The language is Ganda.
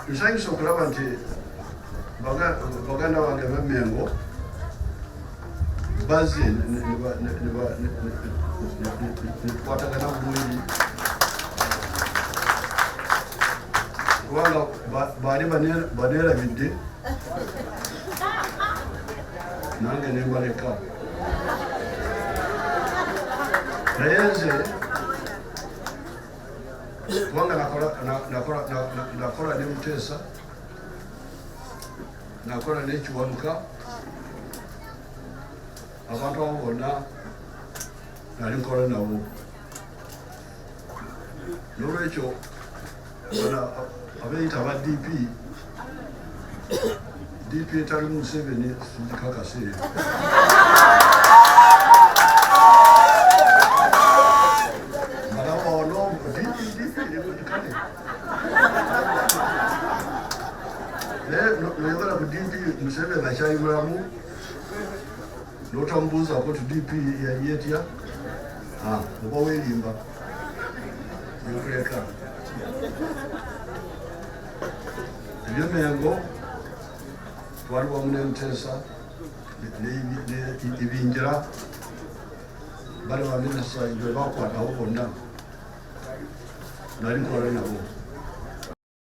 nsanyusa okulaba nti baganda bange b'Mmengo bazze netukwatagana bulungi kubanga baali baneerabidde nange nembaleka naye nze kubanga nakola ne Muteesa nakola n'Ekiwanuka abantu abo bonna nali nkola nabo n'olwekyo abeeyita aba DP etali Museveni sigikakase noyogala ku DP Museveni akyayibulamu n'otamubuuzaako tu DP yali etya oba weerimba yokuleka eby'Mmengo twali wamu ne Muteesa ibingira bali baminisita bwe bakwatawo bonna nali nkola nabo